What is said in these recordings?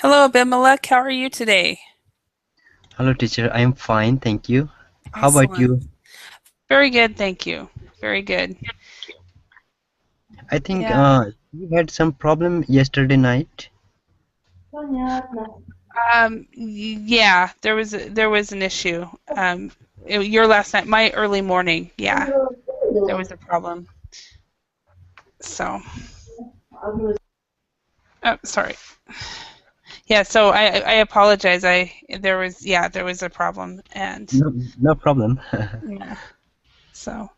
Hello, Abimelech. How are you today? Hello, teacher. I am fine, thank you. How about Excellent. you? Very good, thank you. Very good. I think Yeah. you had some problem yesterday night. Yeah, there was an issue. Your last night, my early morning. Yeah, there was a problem. So, oh, sorry. Yeah, so I apologize. There was a problem, and No, no problem. yeah. So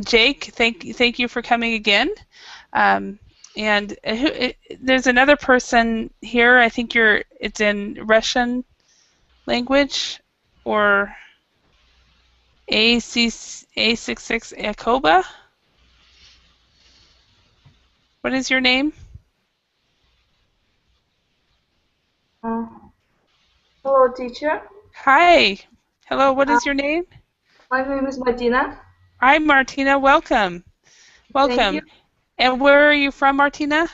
Jake, thank you for coming again. Um, and there's another person here. I think it's in Russian language or A66 Akoba. What is your name? Uh, Hello, teacher. Hi. Hello, what Uh, is your name? my name is Martina. Hi, Martina. Welcome. Thank you. Welcome. And where are you from, Martina?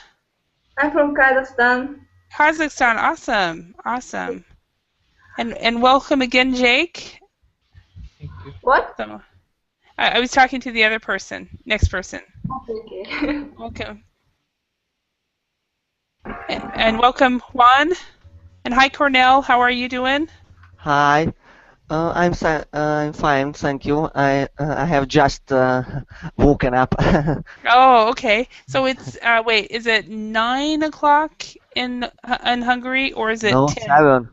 I'm from Kazakhstan. Kazakhstan. Awesome. Awesome. And welcome again, Jake. What? So I was talking to the other person, next person. Okay. Welcome. And welcome, Juan. And hi, Cornell. How are you doing? Hi, I'm fine, thank you. I have just woken up. Oh, okay. So it's wait, is it 9 o'clock in Hungary or is it No, 10? 7.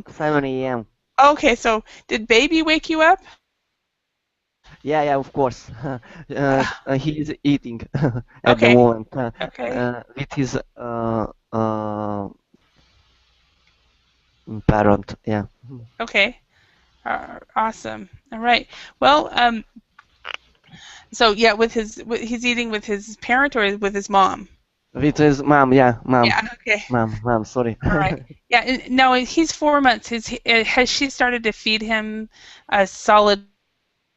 7 a.m. Okay, so did baby wake you up? Yeah, yeah, of course. He is eating at the Okay, moment okay, with his uh, parent. Yeah, okay. Awesome. All right. Well, so yeah, he's eating with his parent or with his mom? with his mom. Yeah, mom, Yeah. Okay. mom. Sorry. All right. Yeah. No, he's 4 months. Has she started to feed him solid foods,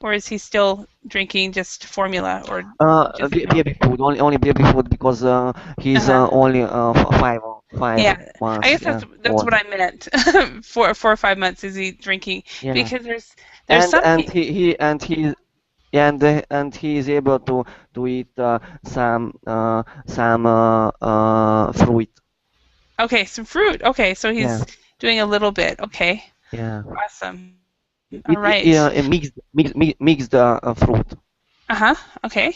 or is he still drinking just formula or just milk? Baby food, only baby food because he's Uh-huh. only five Yeah. I months. guess Yeah, that's what old. I meant. For 4 or 5 months is he drinking? Yeah. Because there's and some and people. he and he and he is able to eat some fruit. Okay, some fruit. Okay, so Yeah, he's doing a little bit. Okay. yeah. Awesome. All right. It mixed fruit. Uh-huh. Okay.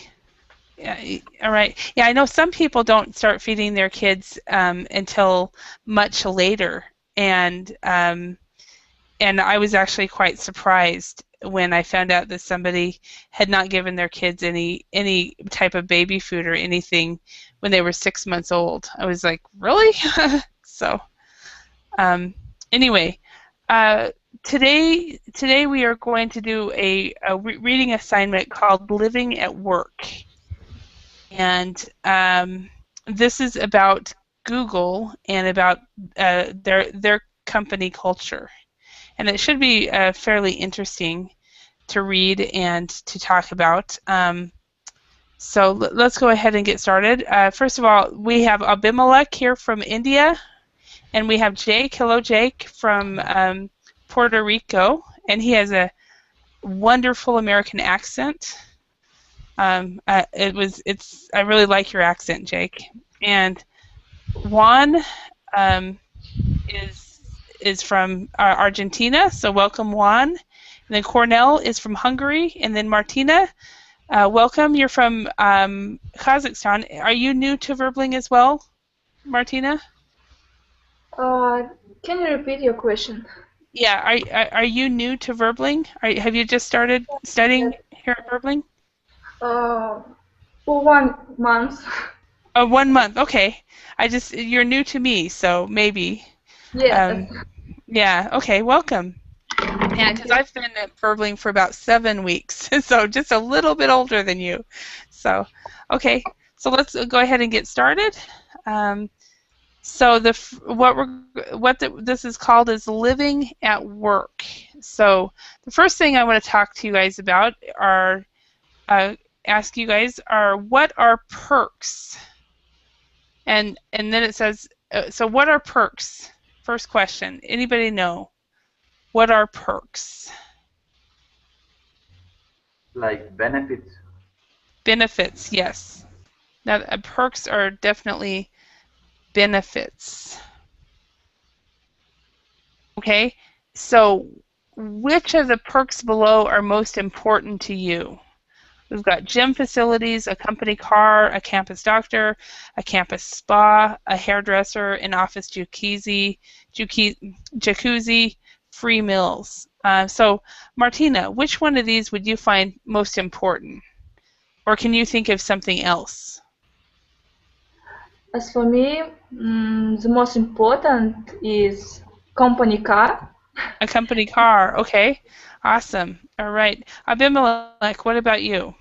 Yeah, all right. Yeah, I know some people don't start feeding their kids until much later, and I was actually quite surprised when I found out that somebody had not given their kids any type of baby food or anything when they were 6 months old. I was like, really? So, um, anyway, uh, today we are going to do a reading assignment called Living at Work. And this is about Google and about their company culture. And it should be fairly interesting to read and to talk about. So let's go ahead and get started. First of all, we have Abimelech here from India, and we have Jake. Hello, Jake from Puerto Rico, and he has a wonderful American accent. I really like your accent, Jake. And Juan um, is from Argentina, so welcome, Juan. And then Cornell is from Hungary, and then Martina, welcome. You're from Kazakhstan. Are you new to Verbling as well, Martina? Uh, can you repeat your question? Yeah. Are you new to Verbling? Have you just started studying here at Verbling? Uh, for 1 month. Oh, 1 month. Okay. You're new to me, so maybe. Yes. Um, yeah. Okay. Welcome. Yeah, Thank because you. I've been at Burbling for about 7 weeks, so just a little bit older than you. So, okay, so let's go ahead and get started. Um, so this is called is living at work. So the first thing I want to talk to you guys about are ask you guys are, what are perks? And then it says, so what are perks? First question. Anybody know? What are perks? Like benefits. Benefits, yes. Now, perks are definitely benefits. Okay, so which of the perks below are most important to you? We've got gym facilities, a company car, a campus doctor, a campus spa, a hairdresser, an office jacuzzi, free meals. So, Martina, which one of these would you find most important? Or can you think of something else? As for me, the most important is company car. A company car, okay. Awesome. All right. Abimelech, what about you?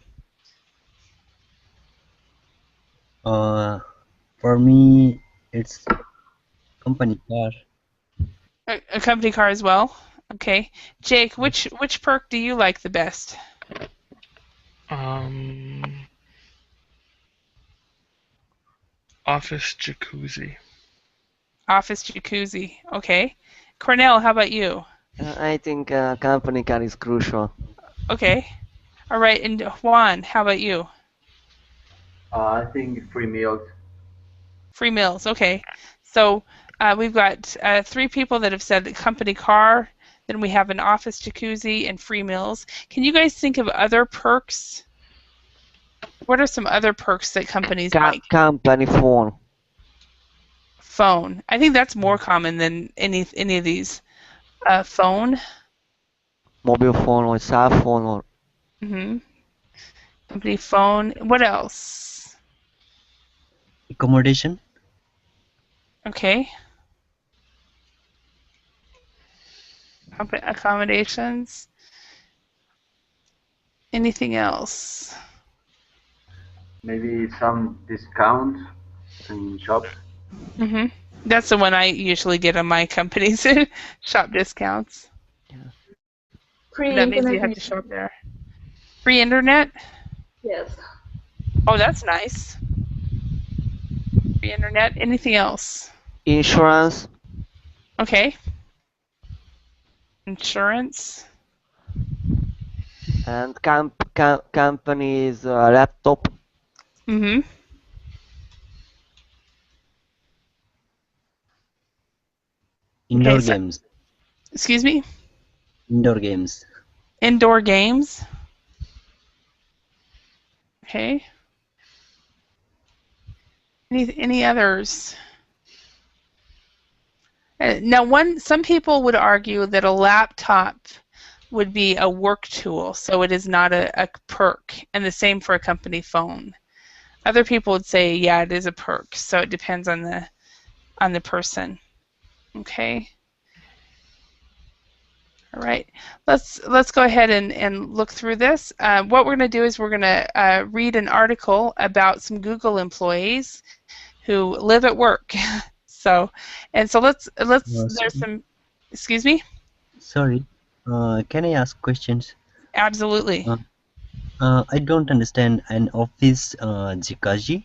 For me, it's company car. A company car as well? Okay. Jake, which perk do you like the best? Office jacuzzi. Office jacuzzi. Okay. Cornell, how about you? I think company car is crucial. Okay. All right. And Juan, how about you? I think free meals. Free meals. Okay. So we've got 3 people that have said the company car. Then we have an office jacuzzi and free meals. Can you guys think of other perks? What are some other perks that companies like? Company phone. Phone. I think that's more common than any of these. Phone. Mobile phone or cell phone or. Company phone. What else? Accommodation. Okay. Accommodations. Anything else? Maybe some discounts in shops. That's the one I usually get on my company's shop discounts. Free That means internet. you have to shop there. Free internet? Yes. Oh, that's nice. Free internet. Anything else? Insurance. Okay. Insurance. And company's laptop. Indoor Okay, games. Excuse me? Indoor games. Indoor games. Okay. Any others? Now, some people would argue that a laptop would be a work tool, so it is not a perk, and the same for a company phone. Other people would say, yeah, it is a perk, so it depends on the person. Okay. All right. Let's go ahead and look through this. What we're going to do is we're going to read an article about some Google employees who live at work. So let's there's some. Excuse me. Sorry. Can I ask questions? Absolutely. I don't understand an office jacuzzi.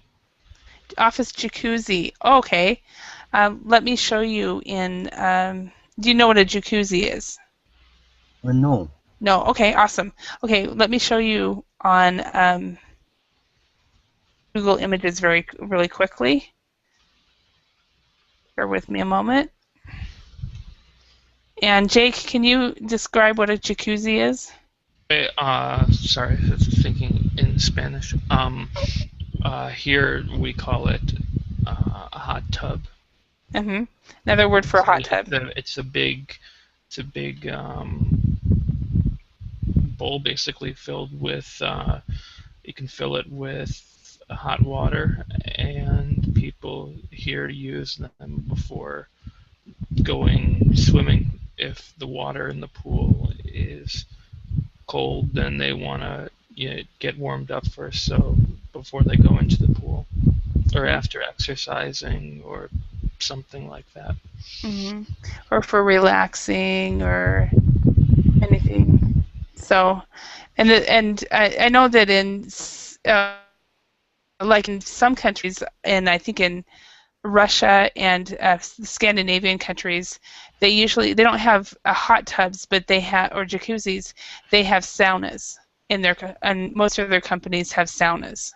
Office jacuzzi. Okay. Let me show you in. Do you know what a jacuzzi is? No. No. Okay. Awesome. Okay. Let me show you on Google Images really quickly. Bear with me a moment. And Jake, can you describe what a jacuzzi is? Sorry, I was thinking in Spanish. Here we call it a hot tub. Another word for a hot tub. It's a big bowl basically filled with. You can fill it with hot water, and people here use them before going swimming. If the water in the pool is cold, then they want to get warmed up first, so before they go into the pool, or after exercising, or something like that. Or for relaxing, or anything. So, and I know that in like in some countries, and I think in Russia and Scandinavian countries, they don't have hot tubs, but they have, or jacuzzis. They have saunas in and most of their companies have saunas.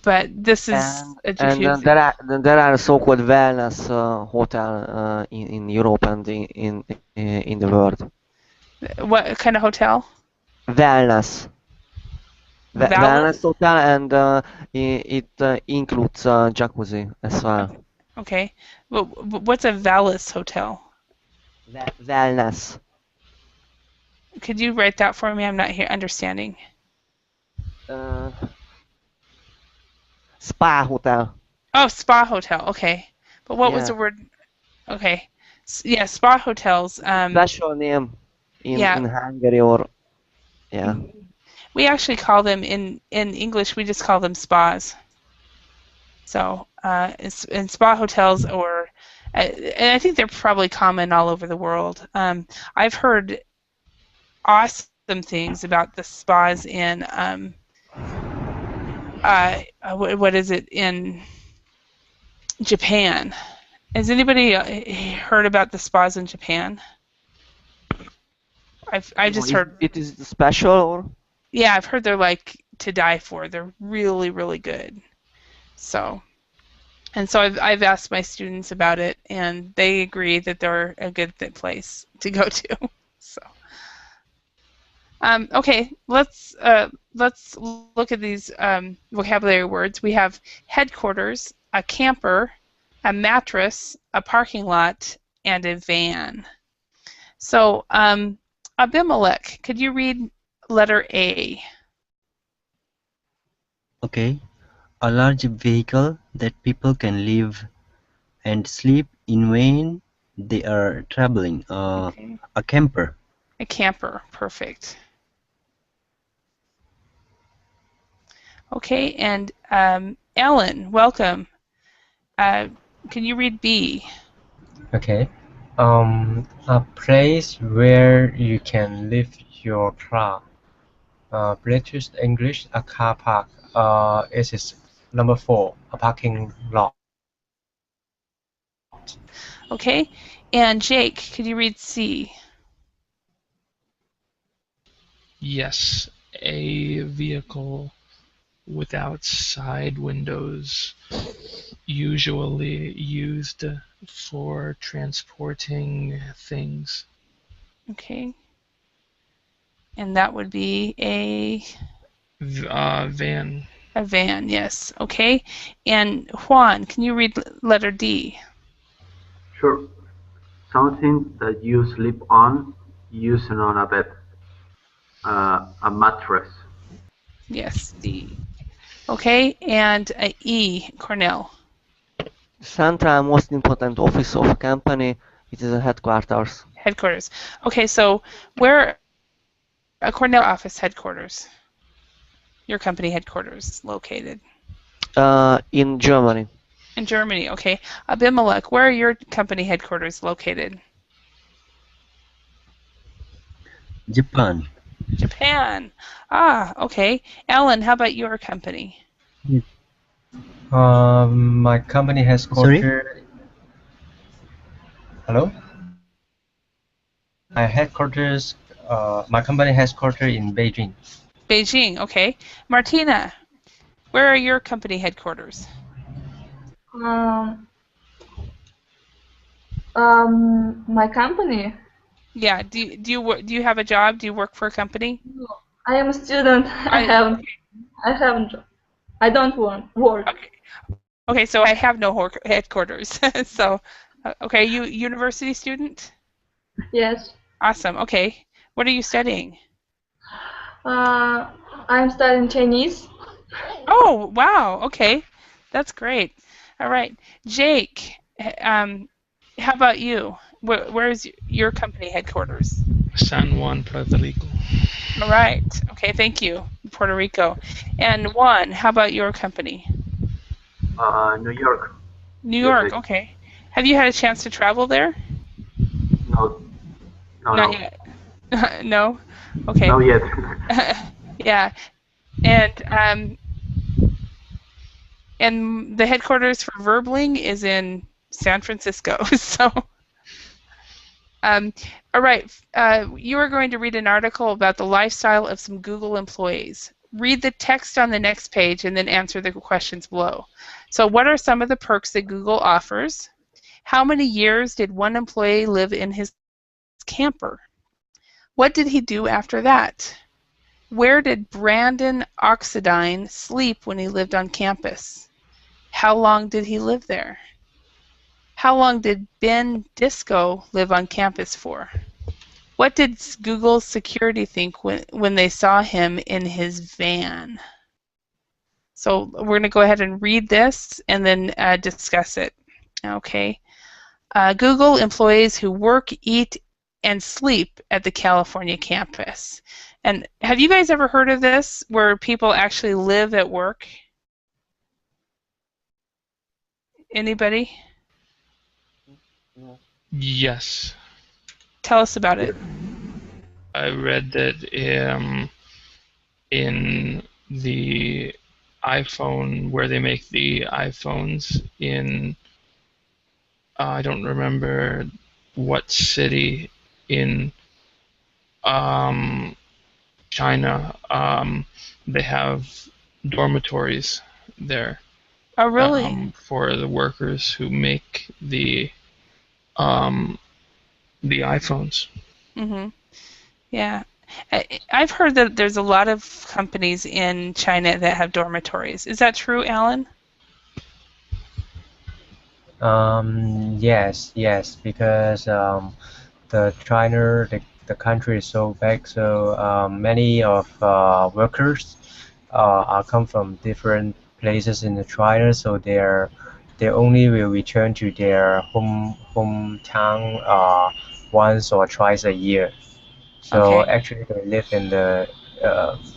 But this is a jacuzzi. There are so-called wellness hotel in Europe and in the world. What kind of hotel? Wellness. Wellness hotel, and it includes jacuzzi as well. Okay. What's a Valis hotel? Wellness. Could you write that for me? I'm not here understanding. Spa hotel. Oh, spa hotel. Okay. But what was the word? Okay. Yeah, spa hotels. Special name in Hungary, or we actually call them in English. We just call them spas. So in spa hotels, or and I think they're probably common all over the world. I've heard awesome things about the spas in what is it, in Japan. Has anybody heard about the spas in Japan? I just heard it is special, or yeah, I've heard they're like to die for. They're really, really good. So I've asked my students about it, and they agree that they're a good place to go to. So okay, let's look at these vocabulary words. We have headquarters, a camper, a mattress, a parking lot, and a van. So Abimelech, could you read letter A? Okay. A large vehicle that people can live and sleep in when they are traveling. Okay. A camper. A camper, perfect. Okay, and Ellen, welcome. Can you read B? Okay. A place where you can leave your car. British English, a car park. It is number 4, a parking lot. Okay, and Jake, could you read C? Yes, a vehicle without side windows, usually used for transporting things. Okay. And that would be a van. A van, yes. Okay. And Juan, can you read letter D? Sure. Something that you sleep on, using on a bed. A mattress. Yes, D. Okay, and E, Cornell. Central most important office of a company, it is a headquarters. Headquarters. Okay, so where a Cornell office headquarters? Your company headquarters is located? In Germany. In Germany, okay. Abimelech, where are your company headquarters located? Japan. Japan. Ah, okay. Ellen, how about your company? My company has headquarters. Hello? My company has headquarters in Beijing. Beijing, okay. Martina, where are your company headquarters? My company. Yeah. Do you have a job? Do you work for a company? No, I am a student. I don't work. Okay. Okay, so I have no headquarters. So, okay, you university student? Yes. Awesome. Okay. What are you studying? I'm studying Chinese. Oh, wow. Okay. That's great. All right. Jake, how about you? Where is your company headquarters? San Juan, Puerto Rico. All right. Okay, thank you. Puerto Rico. And Juan, how about your company? New York. New York, okay. Have you had a chance to travel there? No. Not yet. No? Okay. Not yet. Yeah, and the headquarters for Verbling is in San Francisco. So, all right, you are going to read an article about the lifestyle of some Google employees. Read the text on the next page and then answer the questions below. So, what are some of the perks that Google offers? How many years did one employee live in his camper? What did he do after that? Where did Brandon Oxidine sleep when he lived on campus? How long did he live there? How long did Ben Disco live on campus for? What did Google's security think when they saw him in his van? So we're going to go ahead and read this and then discuss it. Okay. Google employees who work, eat, and sleep at the California campus. And have you guys ever heard of this, where people actually live at work? Anybody? Yes. Tell us about it. I read that in the iPhone, where they make the iPhones in, I don't remember what city in China, they have dormitories there. Oh, really? For the workers who make the iPhones. Mm-hmm. Yeah. I've heard that there's a lot of companies in China that have dormitories. Is that true, Alan? Yes, because the China, the country is so big, so many of workers are come from different places in the China, so they only will return to their hometown once or twice a year. So Okay. actually, they live in the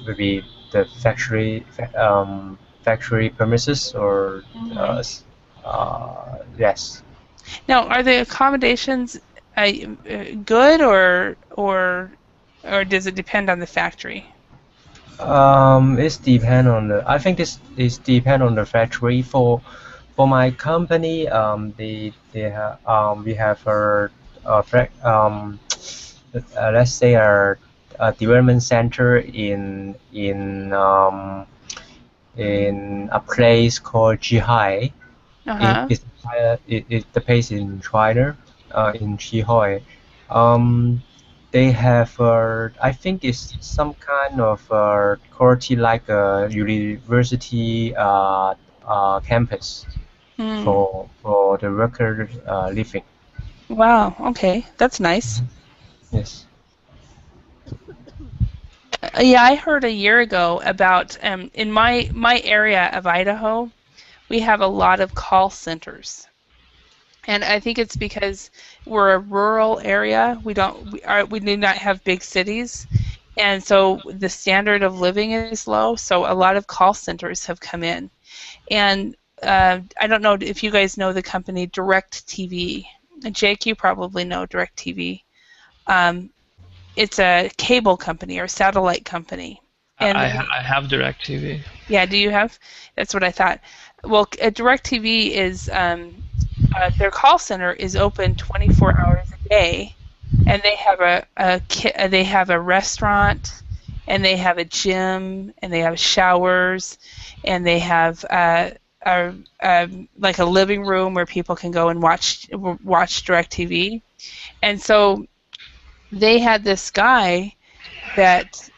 maybe the factory premises or yes. Now, are the accommodations good, or does it depend on the factory? It's depend on the. I think this is depend on the factory. For my company, we have let's say a development center in a place called Zhihai. Uh-huh. It's the place in China, in Zhihai. They have, I think it's some kind of quality like a university campus for the workers living. Wow. Okay, that's nice. Yes. Yeah, I heard a year ago about in my area of Idaho, we have a lot of call centers. And I think it's because we're a rural area. We do not have big cities, and so the standard of living is low. So a lot of call centers have come in, and I don't know if you guys know the company DirecTV. Jake, you probably know DirecTV. It's a cable company or satellite company. And I have DirecTV. yeah, do you have? That's what I thought. Well, DirecTV is their call center is open 24 hours a day, and they have a restaurant, and they have a gym, and they have showers, and they have like a living room where people can go and watch DirecTV. And so they had this guy that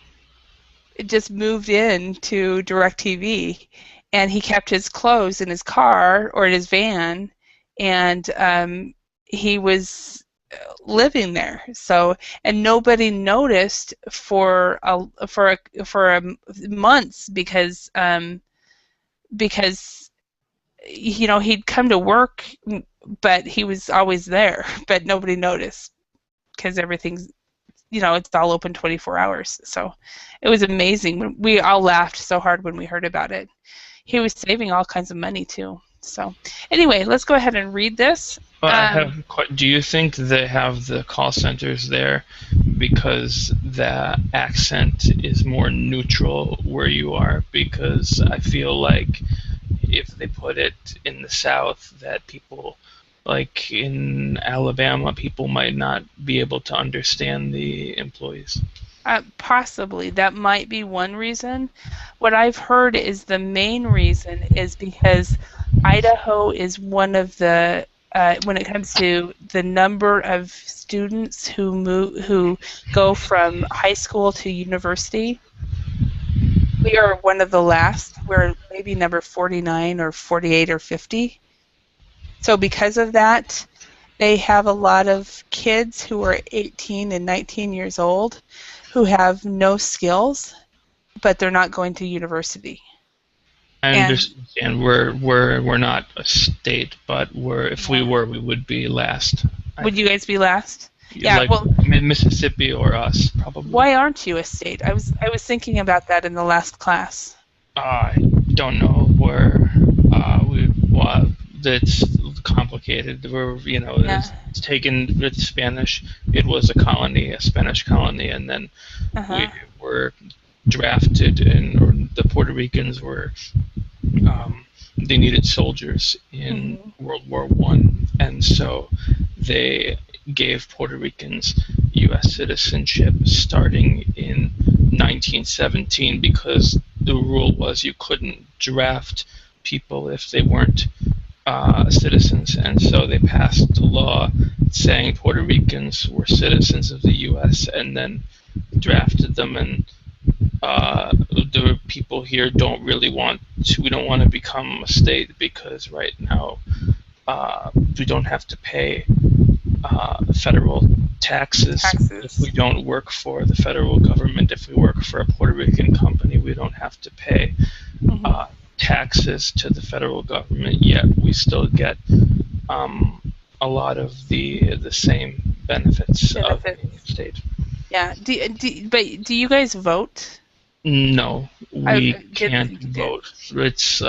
just moved in to DirecTV, and he kept his clothes in his car or in his van, and he was living there. So, and nobody noticed for months because he'd come to work, but he was always there, but nobody noticed because everything's it's all open 24 hours. So it was amazing. We all laughed so hard when we heard about it. He was saving all kinds of money too. So anyway, let's go ahead and read this. Do you think they have the call centers there because the accent is more neutral where you are? Because I feel like if they put it in the South, that people, like in Alabama, people might not be able to understand the employees. Possibly. That might be one reason. What I've heard is the main reason is because Idaho is one of the, when it comes to the number of students who go from high school to university, we are one of the last. We're maybe number 49 or 48 or 50. So because of that, they have a lot of kids who are 18 and 19 years old who have no skills, but they're not going to university. I understand. We're not a state, but if we were, we would be last. Would you guys be last? Yeah, like Mississippi or us, probably. Why aren't you a state? I was thinking about that in the last class. I don't know where it's complicated. It's taken with Spanish. It was a colony, a Spanish colony, and then we were drafted, and the Puerto Ricans were. They needed soldiers in World War I, and so they gave Puerto Ricans U.S. citizenship starting in 1917 because the rule was you couldn't draft people if they weren't citizens, and so they passed a law saying Puerto Ricans were citizens of the U.S. and then drafted them, and the people here don't want to become a state because right now we don't have to pay federal taxes if we don't work for the federal government. If we work for a Puerto Rican company, we don't have to pay taxes to the federal government, yet we still get a lot of the same benefits of the state. Yeah. But do you guys vote? No, we can't vote. It's we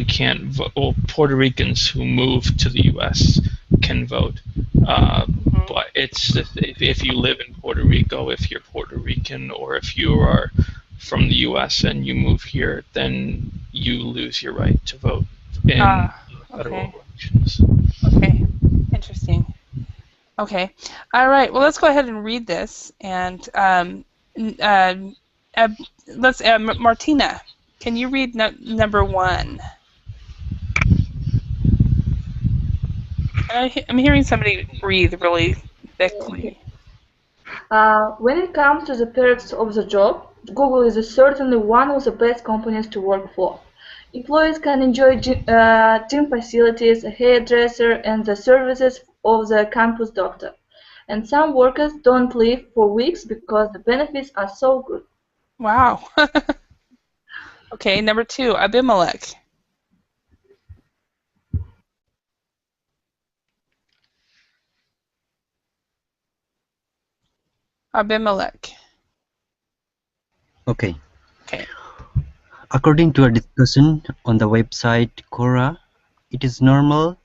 can't vote. Well, Puerto Ricans who move to the U.S. can vote, but it's if you live in Puerto Rico, if you're Puerto Rican, or if you are from the U.S. and you move here, then you lose your right to vote in federal elections. Okay, interesting. Okay, all right. Well, let's go ahead and read this, and let's Martina. Can you read number 1? I'm hearing somebody breathe really thickly. When it comes to the perks of the job, Google is certainly one of the best companies to work for. Employees can enjoy gym facilities, a hairdresser, and the services of the campus doctor. And some workers don't leave for weeks because the benefits are so good. Wow. Okay, number 2, Abimelech. Abimelech. Okay. According to a discussion on the website Quora, it is normal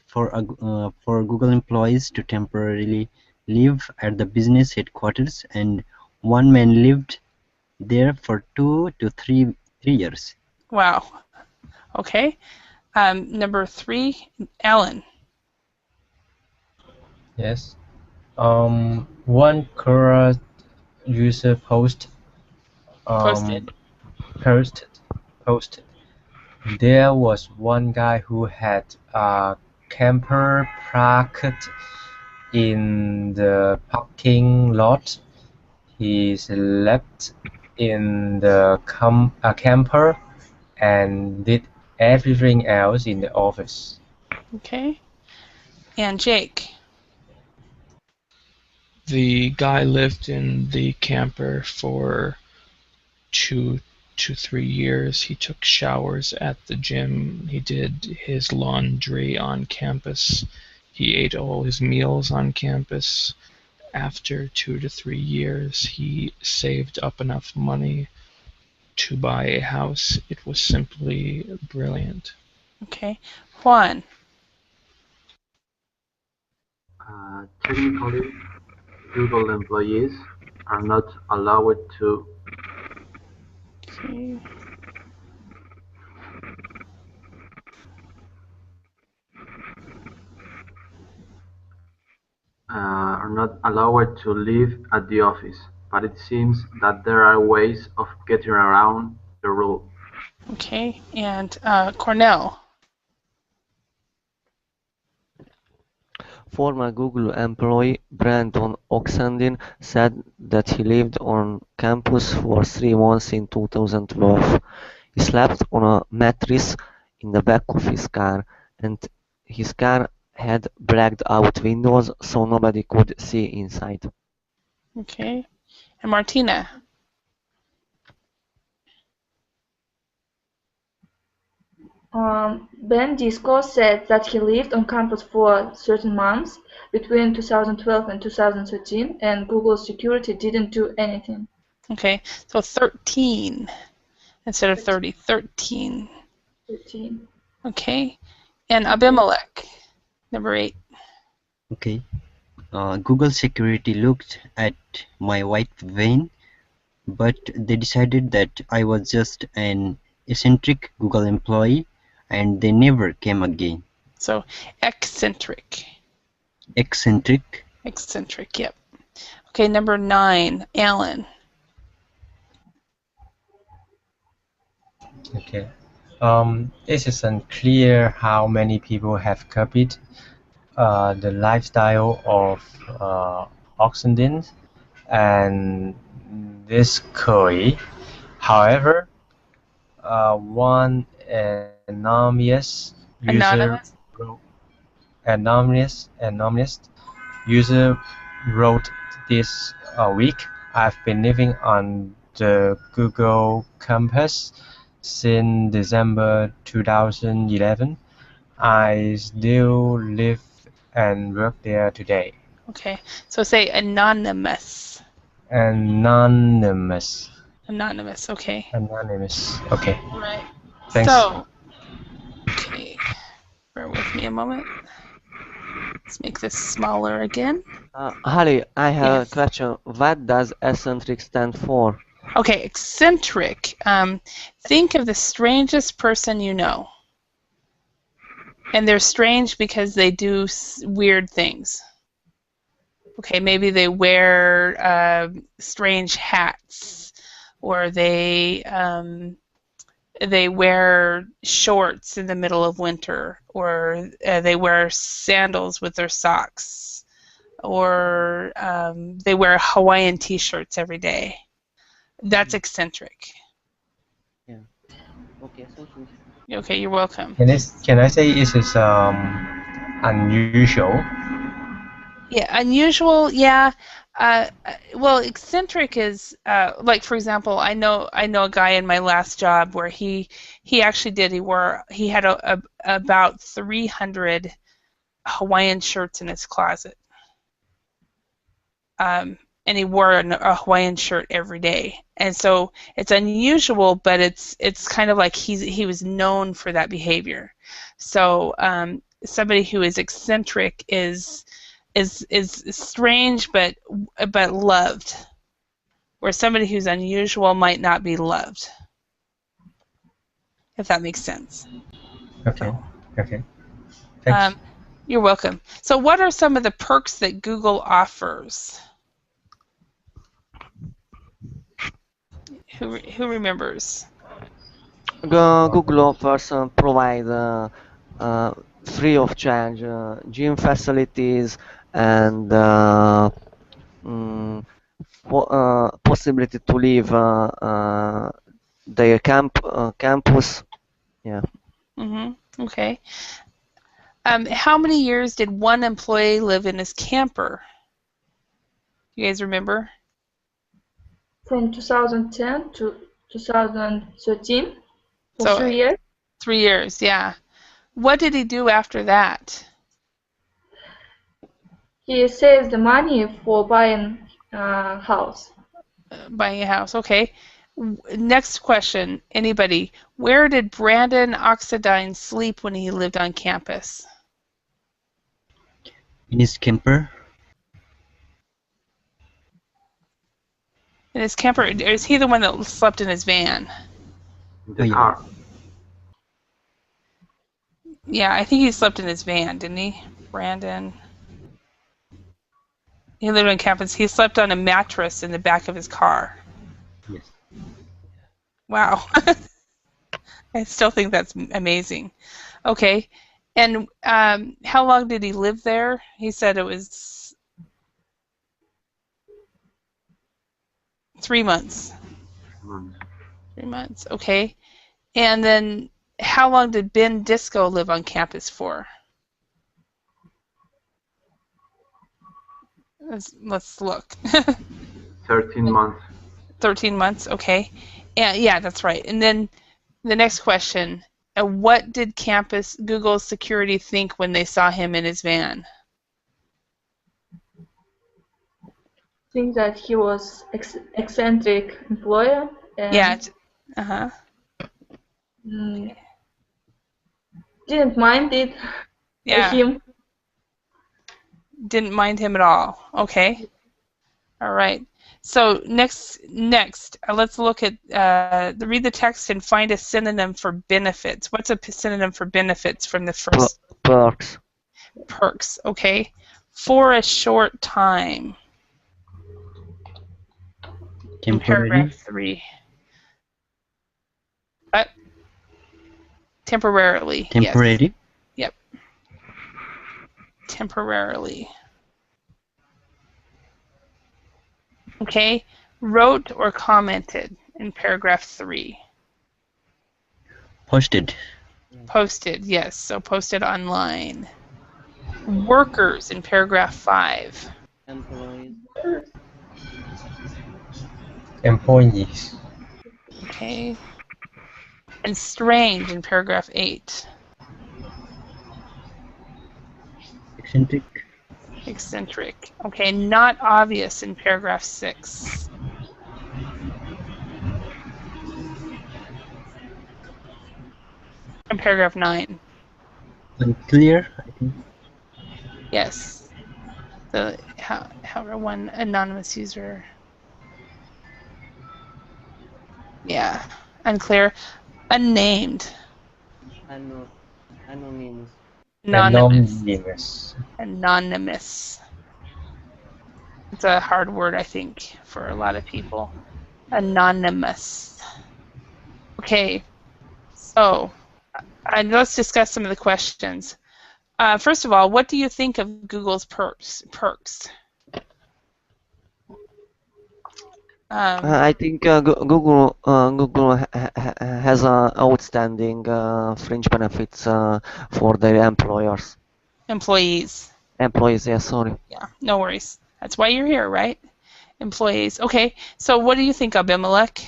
for Google employees to temporarily live at the business headquarters, and one man lived there for 2 to 3 years. Wow. Okay. Number 3, Alan. Yes. One Quora user posted. There was one guy who had a camper parked in the parking lot. He slept in the camper and did everything else in the office. Okay. And Jake. The guy lived in the camper for 2 to 3 years. He took showers at the gym. He did his laundry on campus. He ate all his meals on campus. After 2 to 3 years, he saved up enough money to buy a house. It was simply brilliant. Okay. Juan. Technically, Google employees are not allowed to Okay. live at the office, but it seems that there are ways of getting around the rule. Okay. And Cornell. Former Google employee Brandon Oxendine said that he lived on campus for 3 months in 2012. He slept on a mattress in the back of his car, and his car had blacked-out windows so nobody could see inside. Okay. And Martina. Ben Disco said that he lived on campus for certain months between 2012 and 2013, and Google's security didn't do anything. Okay. So 13 instead of 30. 13. 13. Okay. And Abimelech. Number 8. Okay. Google security looked at my white van, but they decided that I was just an eccentric Google employee, and they never came again. So eccentric. Eccentric. Eccentric, yep. Okay, number 9, Alan. Okay. It is unclear how many people have copied the lifestyle of Oxendine and this Curry. However, one anonymous user wrote this week, I've been living on the Google campus since December 2011. I still live and work there today. Okay, so say anonymous. Anonymous. Anonymous, okay. Anonymous. Okay. All right. Thanks. So, okay, bear with me a moment. Let's make this smaller again. Holly, I have Yes. a question. What does eccentric stand for? Okay, eccentric. Think of the strangest person you know. And they're strange because they do weird things. Okay, maybe they wear strange hats, or they wear shorts in the middle of winter, or they wear sandals with their socks, or they wear Hawaiian t-shirts every day. That's eccentric. Yeah. Okay, thank you. Okay, you're welcome. Can I say it is unusual? Yeah, unusual. Yeah. Well, eccentric is like, for example, I know a guy in my last job where he actually he had about 300 Hawaiian shirts in his closet. And he wore a Hawaiian shirt every day, and so it's unusual, but it's kind of like he was known for that behavior. So somebody who is eccentric is strange but loved, where somebody who's unusual might not be loved. If that makes sense. Okay. Okay. Thanks. You're welcome. So what are some of the perks that Google offers? Who remembers? Google offers provide free of charge gym facilities and possibility to leave their campus. Yeah. Okay. How many years did one employee live in his camper? You guys remember? From 2010 to 2013, for So 3 years. 3 years, yeah. What did he do after that? He saves the money for buying a house. Buying a house, okay. Next question, anybody. Where did Brandon Oxidine sleep when he lived on campus? In his camper. In his camper? Is he the one that slept in his van? In the Oh, yeah. car. Yeah, I think he slept in his van, didn't he? Brandon. He lived on campus. He slept on a mattress in the back of his car. Yes. Wow. I still think that's amazing. Okay. And how long did he live there? He said it was 3 months. 3 months. Okay. And then how long did Ben Disco live on campus for? Let's look. 13 months. 13 months. Okay. And yeah, that's right. And then the next question. What did campus Google security think when they saw him in his van? Think that he was eccentric employer. And, Yeah. Uh-huh. Didn't mind it. Yeah. Him. Didn't mind him at all. Okay. All right. So next, let's look at read the text and find a synonym for benefits. What's a synonym for benefits from the first? Perks. Perks. Okay. For a short time. In Temporary. paragraph 3. What? Temporarily. Temporary. Yes. Yep. Temporarily. Okay. Wrote or commented in paragraph 3. Posted. Posted, yes. So posted online. Workers in paragraph 5. Employees. Okay. And strange in paragraph 8. Eccentric. Eccentric. Okay, not obvious in paragraph 6. In paragraph 9. Unclear, I think. Yes. The however one anonymous user. Yeah. Unclear. Unnamed. Anonymous. Anonymous. Anonymous. It's a hard word, I think, for a lot of people. Anonymous. Okay, so let's discuss some of the questions. First of all, what do you think of Google's perks? I think Google has outstanding fringe benefits for their employers. Employees. Employees, yeah, sorry. Yeah, no worries. That's why you're here, right? Employees. Okay, so what do you think, Abimelech?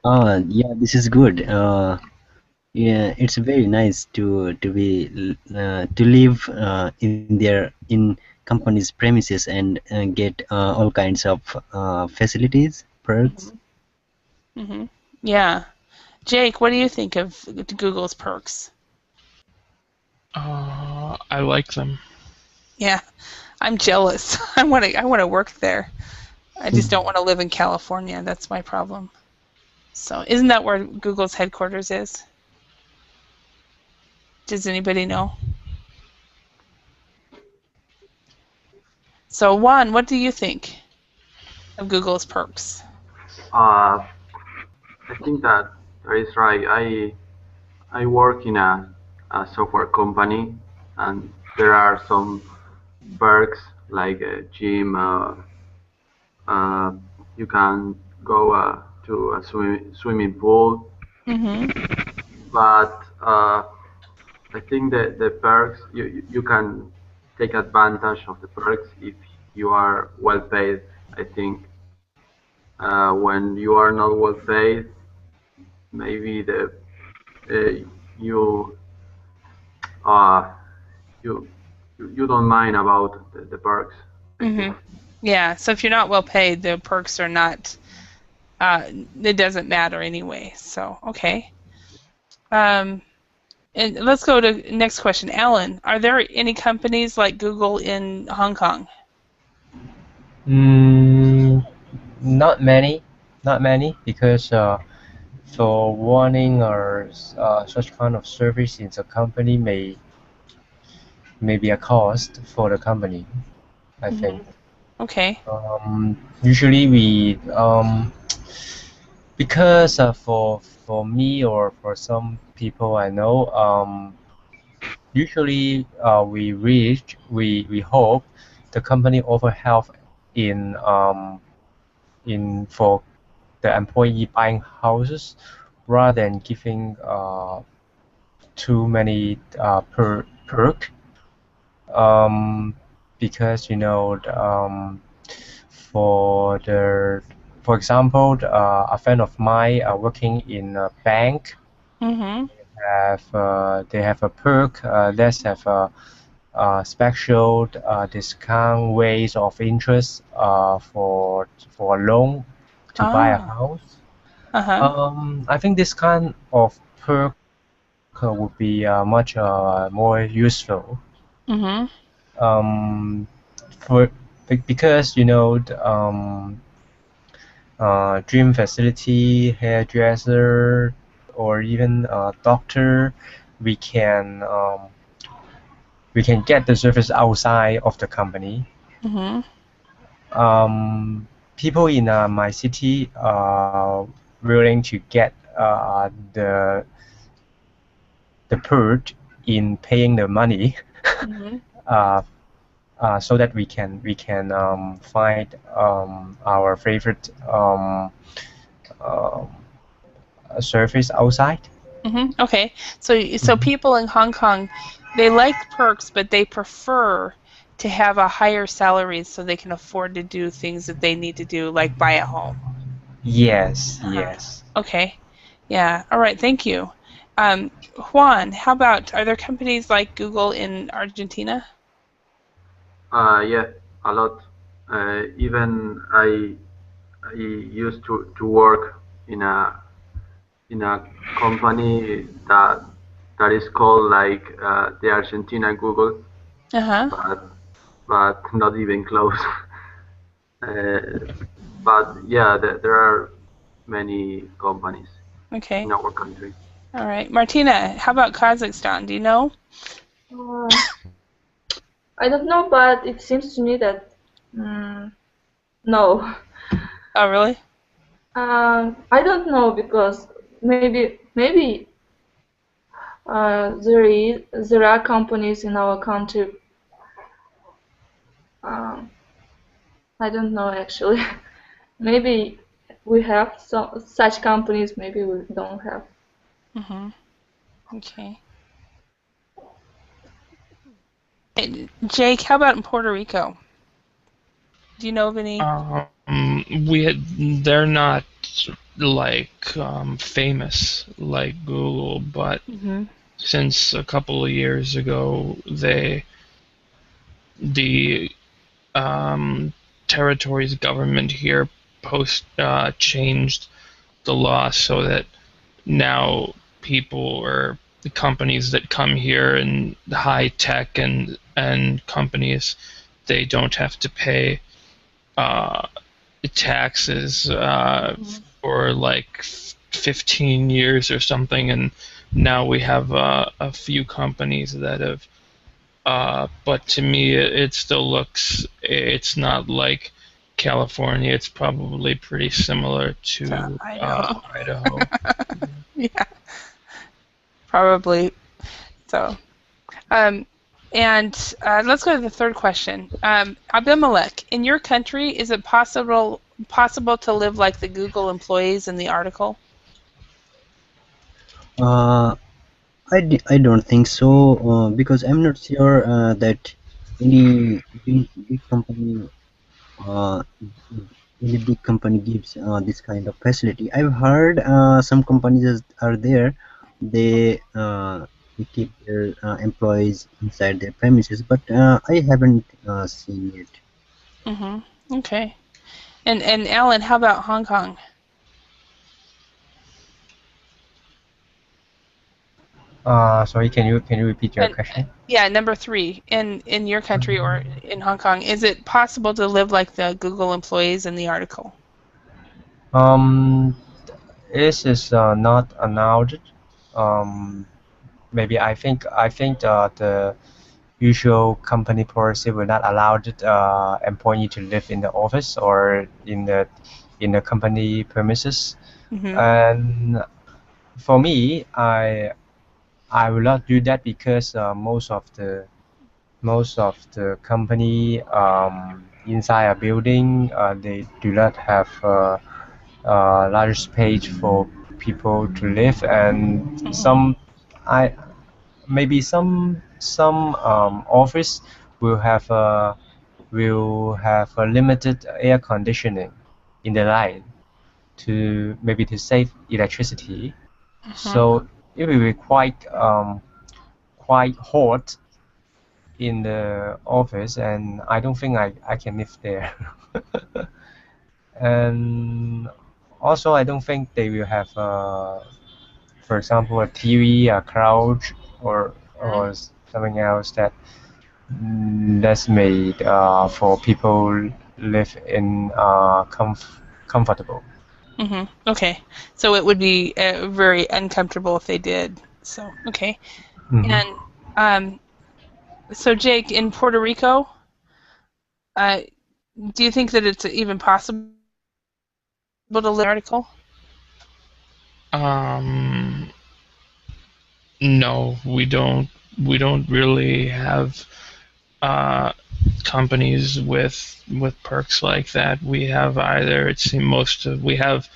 Yeah, this is good. Yeah, it's very nice to live in company's premises and get all kinds of facilities, perks. Mm-hmm. Yeah. Jake, what do you think of Google's perks? I like them. Yeah, I'm jealous. I want to work there. I just don't want to live in California. That's my problem. So, isn't that where Google's headquarters is? Does anybody know? So, Juan, what do you think of Google's perks? I think that is right. I work in a software company, and there are some perks like a gym. You can go to a swimming pool, but I think that the perks you can take advantage of the perks if you are well paid. I think when you are not well paid, maybe you you don't mind about the perks. Yeah, so if you're not well paid, the perks are not it doesn't matter anyway. So okay. And let's go to next question. Alan, are there any companies like Google in Hong Kong? Not many, because for wanting or such kind of service in the company may be a cost for the company, I think. Okay. Usually we because for me or for some people I know, usually we hope the company offer help in for the employee buying houses rather than giving too many perk, because for example, a friend of mine working in a bank they have a perk. Let's have a special discount ways of interest for a loan to buy a house. I think this kind of perk would be much more useful. Because gym facility, hairdresser, or even doctor, we can get the service outside of the company. People in my city are willing to get the perk in paying the money, so that we can find our favorite service outside. Okay, so people in Hong Kong, they like perks, but they prefer to have a higher salary so they can afford to do things that they need to do, like buy a home. Yes, yes. Okay, yeah. All right, thank you. Juan, how about, are there companies like Google in Argentina? Yeah, a lot. Even I used to work in a company that is called like the Argentina Google, but not even close. But yeah, there are many companies in our country. All right, Martina, how about Kazakhstan? Do you know? I don't know, but it seems to me that no. Oh, really? I don't know, because maybe there are companies in our country. I don't know actually. Maybe we have such companies. Maybe we don't have. Okay. Jake, how about in Puerto Rico? Do you know of any? They're not like famous like Google, but since a couple of years ago, the territory's government here changed the law so that now people or the companies that come here and the high tech and companies, they don't have to pay taxes for like 15 years or something, and now we have a few companies that have but to me it still looks, it's not like California. It's probably pretty similar to Idaho. Yeah, probably. So, and let's go to the third question. Abimelech, in your country, is it possible to live like the Google employees in the article? I don't think so, because I'm not sure that any big company gives this kind of facility. I've heard some companies are there, they keep their employees inside their premises, but I haven't seen it. Okay. And Alan, how about Hong Kong? Sorry, can you repeat your And, question? yeah, number 3, in your country or in Hong Kong, is it possible to live like the Google employees in the article? This is not allowed. Maybe I think the usual company policy will not allow the employee to live in the office or in the company premises. Mm-hmm. And for me, I will not do that because most of the company inside a building they do not have large space for people to live, and some I maybe some office will have a limited air conditioning in the line to maybe to save electricity. So it will be quite hot in the office, and I don't think I can live there. And also I don't think they will have for example a TV, a couch, or something else that's made for people live in comfortable. Mm-hmm. Okay, so it would be very uncomfortable if they did. So okay, and so Jake, in Puerto Rico, do you think that it's even possible to live in the article? No, we don't. We don't really have companies with perks like that. We have either we have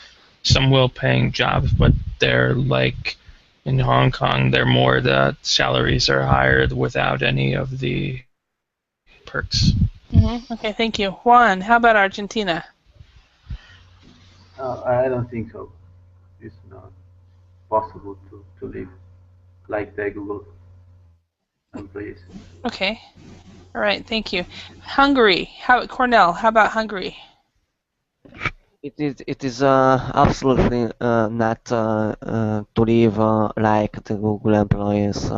some well-paying jobs, but they're like in Hong Kong. They're more the salaries are higher without any of the perks. Mm-hmm. Okay, thank you. Juan, how about Argentina? I don't think so. It's not possible to live like the Google employees. Okay, all right, thank you. Hungary, Cornell, how about Hungary? It is absolutely not to live like the Google employees.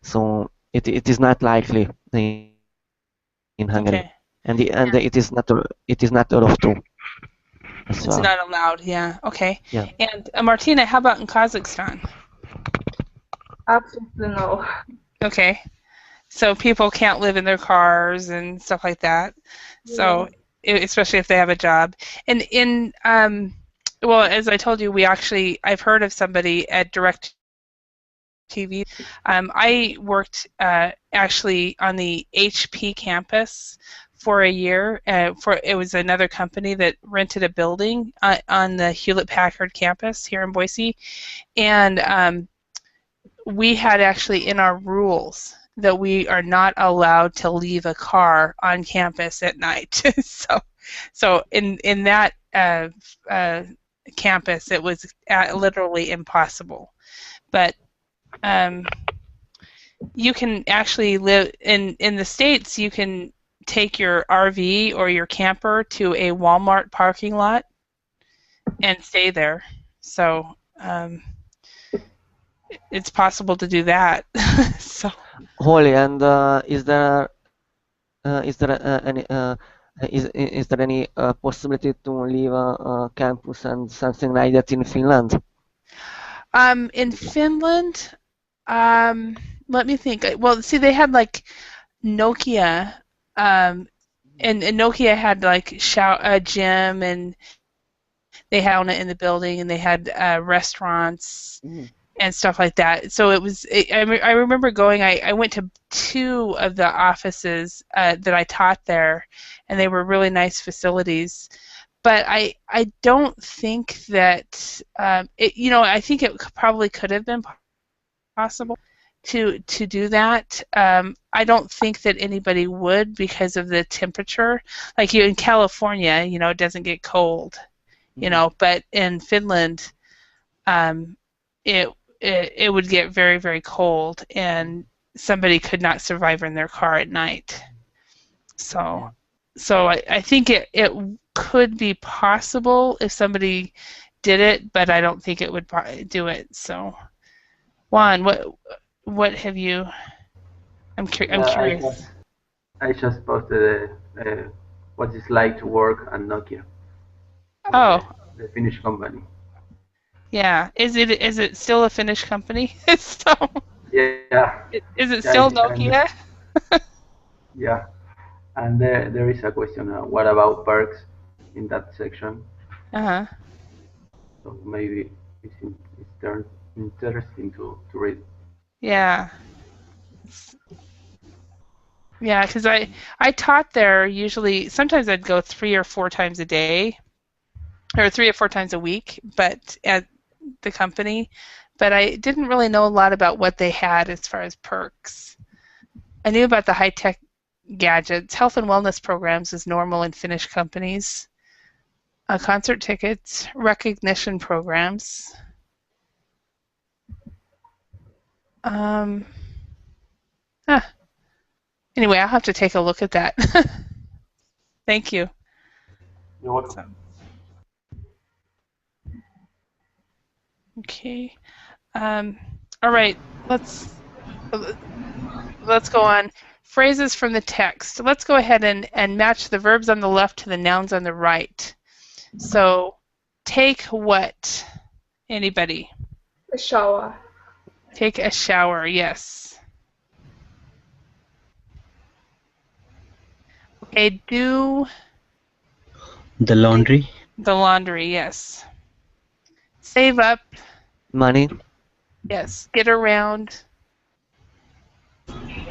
So it is not likely in Hungary, Okay. and it is not allowed to. It's not allowed. Yeah. Okay. Yeah. And Martina, how about in Kazakhstan? Absolutely no. Okay. So people can't live in their cars and stuff like that. So especially if they have a job. And well, as I told you, I've heard of somebody at DirecTV. I worked actually on the HP campus for a year. It was another company that rented a building on the Hewlett-Packard campus here in Boise, and we had actually in our rules that we are not allowed to leave a car on campus at night. so in that campus, it was literally impossible. But you can actually live in the States. You can take your RV or your camper to a Walmart parking lot and stay there. So it's possible to do that. So. Holly, and is there any possibility to leave a campus and something like that in Finland? In Finland, let me think. Well, see, they had like Nokia, and Nokia had like a gym, and they had it in the building, and they had restaurants and stuff like that. So it was. I remember going. I went to 2 of the offices that I taught there, and they were really nice facilities. But I don't think that I think it probably could have been possible to do that. I don't think that anybody would because of the temperature. Like in California, it doesn't get cold, but in Finland, it would get very, very cold, and somebody could not survive in their car at night. So I think it could be possible if somebody did it, but I don't think it would do it. So Juan, what have you? I'm Yeah, curious. I just posted what it's like to work at Nokia, Oh, the Finnish company. yeah. Is it still a Finnish company? So, Yeah, is it yeah, still and Nokia? yeah, and there is a question. What about perks in that section? Uh-huh. So maybe it's interesting to read. Yeah. Yeah, because I taught there usually. Sometimes I'd go 3 or 4 times a day, or 3 or 4 times a week, but at the company. But I didn't really know a lot about what they had as far as perks. I knew about the high-tech gadgets. Health and wellness programs is normal in Finnish companies. Concert tickets, recognition programs. Um, Anyway, I'll have to take a look at that. Thank you. You're welcome. So, okay. All right. Let's go on. Phrases from the text. Let's go ahead and match the verbs on the left to the nouns on the right. So, take what? Anybody? A shower. Take a shower. Yes. Okay. Do The laundry. the laundry. Yes. Save up. Money. Yes. Get around.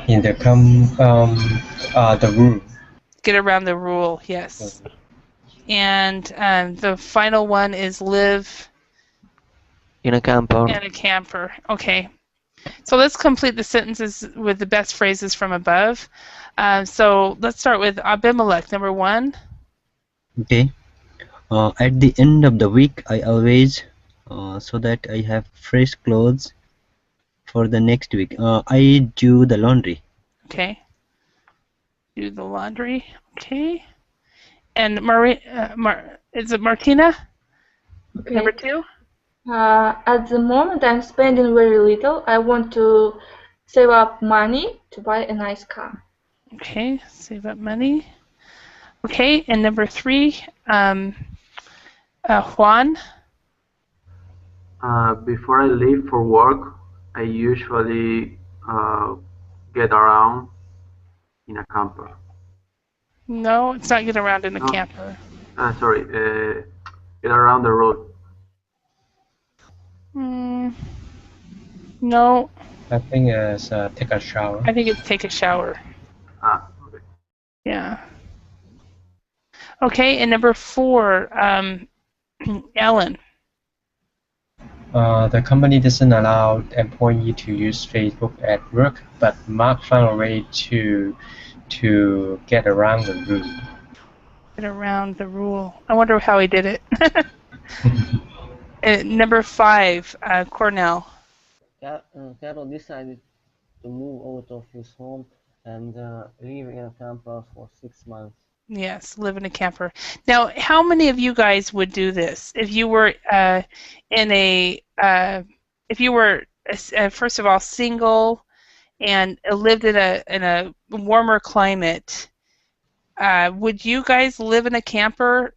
In the the room. Get around the rule. Yes. And the final one is live In a camper. in a camper. Okay. So let's complete the sentences with the best phrases from above. So let's start with Abimelech, number 1. Okay. At the end of the week, I always so that I have fresh clothes for the next week. I do the laundry. Okay. Do the laundry. Okay. And is it Martina? Okay. Number 2? At the moment, I'm spending very little. I want to save up money to buy a nice car. Okay. Save up money. Okay. And number 3, Juan. Before I leave for work, I usually get around in a camper. No, it's not get around in a No. camper. Sorry, get around the road. No, I think it's take a shower. I think it's take a shower. Okay. Yeah. Okay, and number 4, Ellen. The company doesn't allow employee to use Facebook at work, but Mark found a way to get around the rule. Get around the rule. I wonder how he did it. Number 5, Cornell. Carol decided to move out of his home and live in a camper for 6 months. Yes, live in a camper. Now, how many of you guys would do this if you were first of all single and lived in a warmer climate? Would you guys live in a camper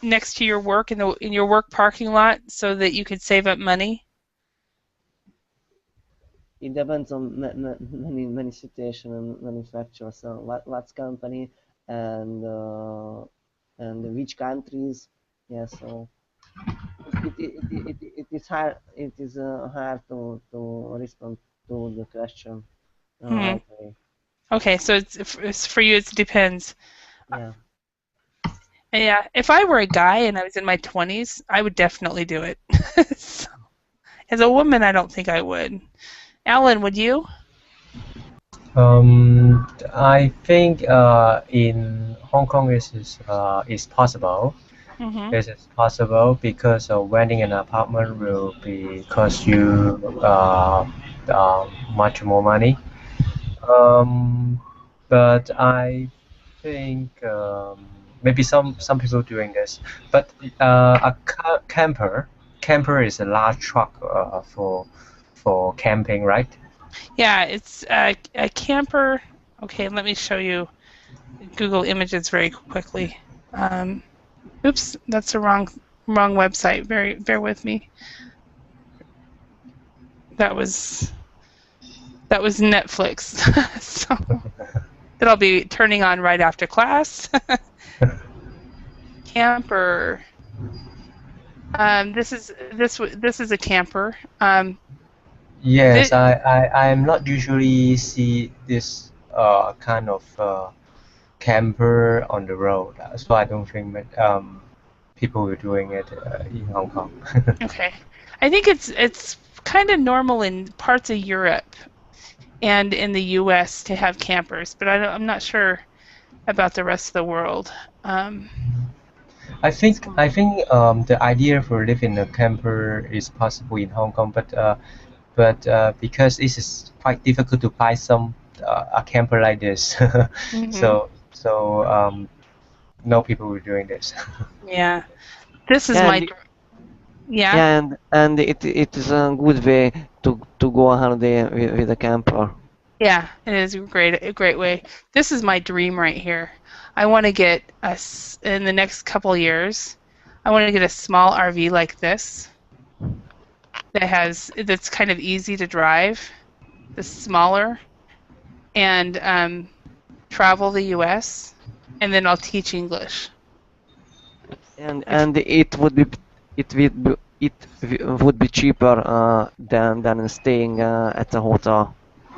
next to your work in your work parking lot so that you could save up money? It depends on many situations and many factors. So what's company and which countries? Yeah, so it is hard. It is hard to respond to the question right away. Okay, so it's for you. It depends. Yeah. Yeah, if I were a guy and I was in my 20s, I would definitely do it. So, as a woman, I don't think I would. Alan, would you? I think in Hong Kong is possible. Mm-hmm. This is possible because renting an apartment will cost you much more money. But I think maybe some people doing this, but a camper camper is a large truck for camping, right? Yeah, it's a camper. Okay, let me show you Google Images very quickly. Oops, that's the wrong website. Bear with me. That was Netflix. So that I'll be turning on right after class. Camper. This is a camper. Yes, I'm not usually see this kind of camper on the road, so I don't think that people were doing it in Hong Kong. Okay, I think it's kind of normal in parts of Europe and in the U.S. to have campers, but I'm not sure about the rest of the world. I think the idea for living in a camper is possible in Hong Kong, but because it is quite difficult to buy a camper like this, so no people were doing this. Yeah, this is And yeah. yeah, and it is a good way to go on holiday with a camper. Yeah, it is a great way. This is my dream right here. I want to get in the next couple of years. I want to get a small RV like this that's kind of easy to drive, that's smaller, and travel the U.S. and then I'll teach English. And it would be cheaper than staying at a hotel.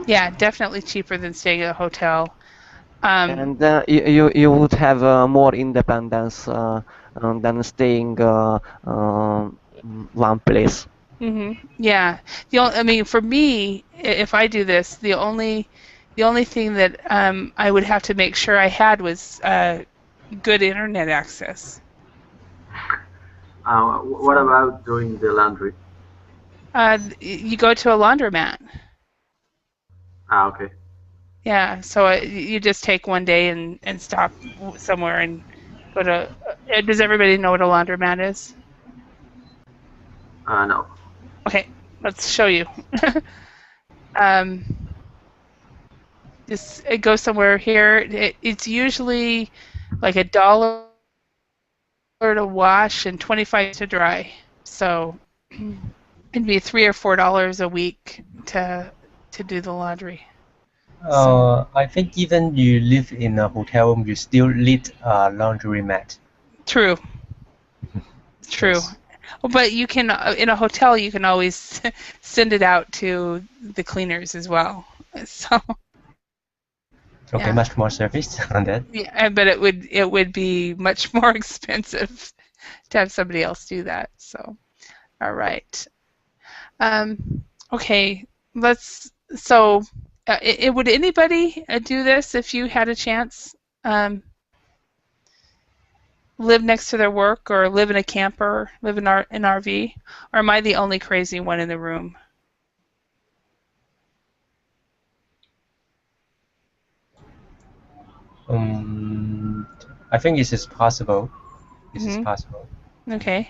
Yeah, definitely cheaper than staying at a hotel. And you would have more independence than staying one place. Yeah. I mean, for me, if I do this, the only thing that I would have to make sure I had was good internet access. What about doing the laundry? You go to a laundromat. Okay. Yeah, so you just take one day and stop somewhere and go to. Does everybody know what a laundromat is? No. Okay, let's show you. Just go somewhere here. It's usually like $1 to wash and 25 to dry. So it'd be $3 or $4 a week to do the laundry. I think even you live in a hotel room, you still need a laundry mat. True. True. Yes. But you can in a hotel you can always send it out to the cleaners as well. So. Okay, Yeah. much more service on that. Yeah, but it would be much more expensive to have somebody else do that. So, all right. Okay, would anybody do this if you had a chance? Live next to their work, or live in a camper, live in an RV, or am I the only crazy one in the room? I think this is possible. This is possible. Okay.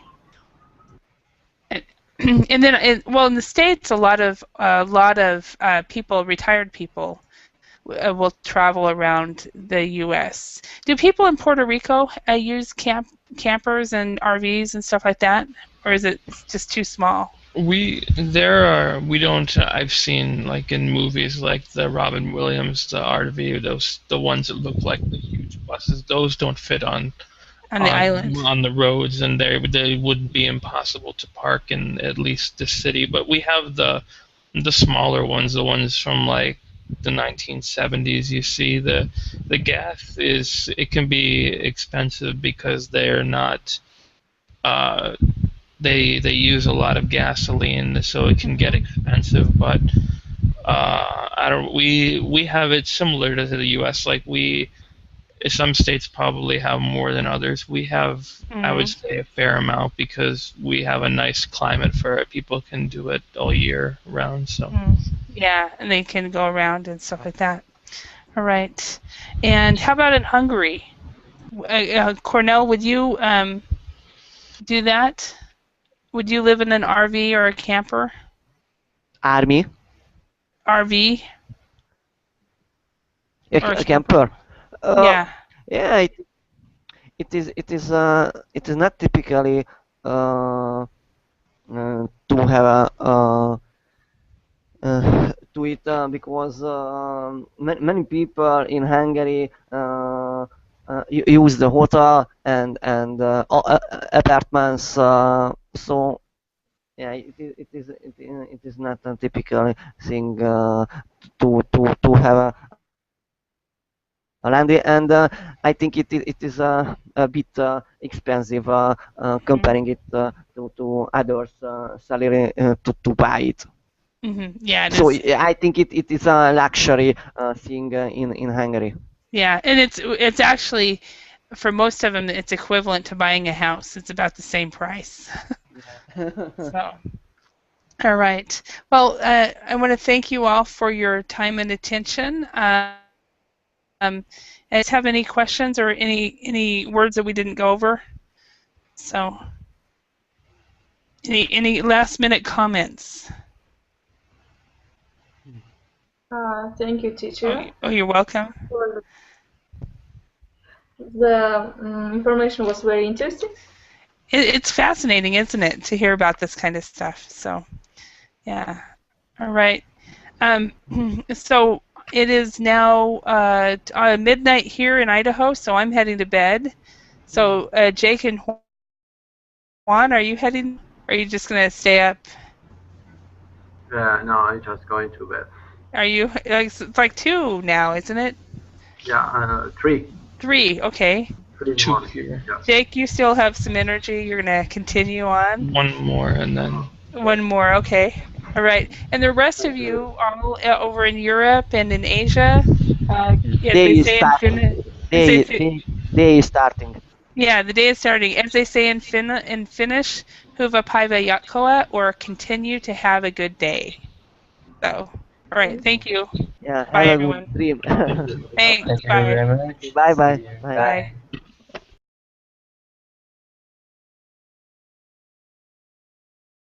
And then, in the States, a lot of people, retired people, will travel around the U.S. Do people in Puerto Rico use campers and RVs and stuff like that, or is it just too small? I've seen, like, in movies like the Robin Williams, the RV, the ones that look like the huge buses, those don't fit on the island, on the roads, and they would be impossible to park in at least the city. But we have the smaller ones, the ones from like the 1970s. You see the gas it can be expensive because they're not they use a lot of gasoline, so it can get expensive. But we have it similar to the U.S. Like some states probably have more than others. We have, I would say, a fair amount because we have a nice climate for it. People can do it all year round. So. Yeah, and they can go around and stuff like that. All right. And how about in Hungary? Cornell, would you do that? Would you live in an RV or a camper? Army, RV a, or a a camper? camper. Yeah. Yeah, it is not typically to have to it because many people in Hungary use the hotel and apartments. So yeah, it is not a typical thing to have a land, and I think it is a bit expensive comparing it to others salary to buy it. Yeah, it So is. I think it is a luxury thing in Hungary. Yeah, and it's actually, for most of them, it's equivalent to buying a house. It's about the same price. So, all right. Well, I want to thank you all for your time and attention. And have any questions or any words that we didn't go over? So, any last minute comments? Thank you, teacher. Oh, you're welcome. The information was very interesting. It's fascinating, isn't it, to hear about this kind of stuff? So, yeah. All right. So it is now midnight here in Idaho, so I'm heading to bed. So Jake and Juan, are you heading? Or are you just gonna stay up? No, I'm just going to bed. Are you? It's like 2 now, isn't it? Yeah, 3. 3. Okay. 3 2 more. here. Yeah. Jake, you still have some energy. You're gonna continue on. 1 more, and then 1 more. Okay. All right. And the rest of you all over in Europe and in Asia, Day is starting. Day is starting. Yeah, the day is starting. As they say in Finnish, hyvää päivää jatkoa, or continue to have a good day. So, all right. Thank you. Yeah, Bye, have a everyone. good dream. Thanks. Thank you Bye. very much. Bye bye. See you. Bye. Bye.